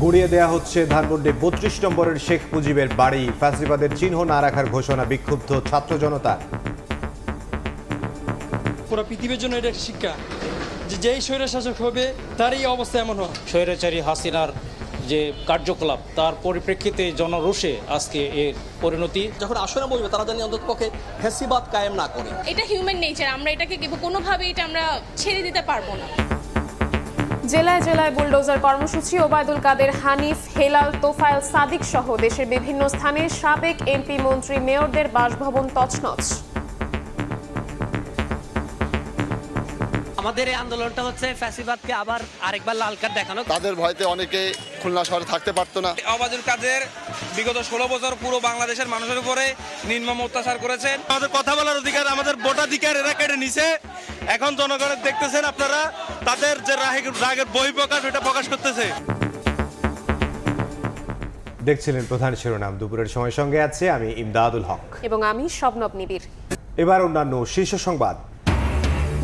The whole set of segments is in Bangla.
গুড়িয়ে দেয়া হচ্ছে ধানমন্ডি ৩২ নম্বরের শেখ মুজিবের বাড়ি। ফ্যাসিবাদের চিহ্ন না রাখার ঘোষণা, বিক্ষুব্ধ ছাত্র জনতা। পুরো পৃথিবীর জন্য এটা একটা শিক্ষা যে যেই স্বৈরশাসক হবে তার এই অবস্থা এমন হয়। স্বৈরাচারী হাসিনার যে কার্যকলাপ তার পরিপ্রেক্ষিতে জনরোষে আজকে এর পরিণতি। যখন আসনে বলবে তারা জানি অন্ততপক্ষে ফ্যাসিবাদ কায়েম না করে। এটা হিউম্যান নেচার, আমরা এটাকে কোনোভাবে এটা আমরা ছেড়ে দিতে পারবো না। জেলায় জেলায় বুলডোজার কর্মসূচি। ওবায়দুল কাদের, হানিফ, হেলাল, তোফায়েল, সাদিক সহ দেশের বিভিন্ন স্থানে সাবেক এমপি, মন্ত্রী, মেয়রদের বাসভবন তছনছ। আমাদের এই আন্দোলনটা হচ্ছে ফ্যাসিবাদকে আবার আরেকবার লাল কার্ড দেখানো। তাদের ভয়তে অনেকে খুলনা শহরে থাকতে পারতো না। ওবায়দুল কাদের বিগত 16 বছর পুরো বাংলাদেশের মানুষের উপরে নির্মম অত্যাচার করেছেন। আমাদের কথা বলার অধিকার, আমাদের ভোটাধিকার এরা কেড়ে নিছে। এখন জনগণের দেখতেছেন আপনারা, তাদের যে রাগের বহিঃপ্রকাশ এটা প্রকাশ করতেছে। দেখছিলেন প্রধান শিরোনাম। দুপুরের সময় সঙ্গে আছে আমি ইমদাদুল হক এবং আমি শবনব নিবিড়। এবার অন্যান্য শীর্ষ সংবাদ।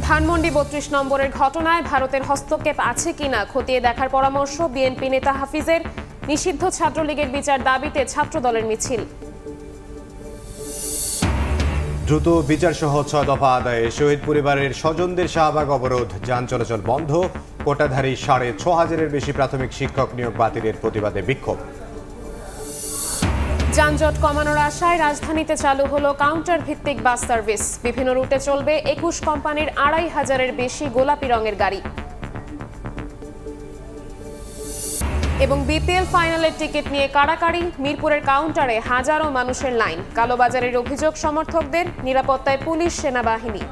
ধানমন্ডি ৩২ নম্বরের ঘটনায় ভারতের হস্তক্ষেপ আছে কিনা খতিয়ে দেখার পরামর্শ বিএনপি নেতা হাফিজের। নিষিদ্ধ ছাত্রলীগের বিচার দাবিতে ছাত্রদলের মিছিল। দ্রুত বিচার সহ ৬ দফা আদায়ে শহীদ পরিবারের স্বজনদের শাহবাগ অবরোধ, যান চলাচল বন্ধ। কোটাধারী ৬,৫০০-এর বেশি প্রাথমিক শিক্ষক নিয়োগ বাতিলের প্রতিবাদে বিক্ষোভ। যানজট কমানোর আশায় রাজধানীতে চালু হলো কাউন্টার ভিত্তিক বাস সার্ভিস। বিভিন্ন রুটে চলবে ২১ কোম্পানির ২৫০০-এর বেশি গোলাপি রঙের গাড়ি। এবং বিপিএল ফাইনালের টিকিট নিয়ে কাড়াকাড়ি। মিরপুরের কাউন্টারে হাজারো মানুষের লাইন। কালোবাজারের অভিযোগ সমর্থকদের, নিরাপত্তায় পুলিশ, সেনাবাহিনী।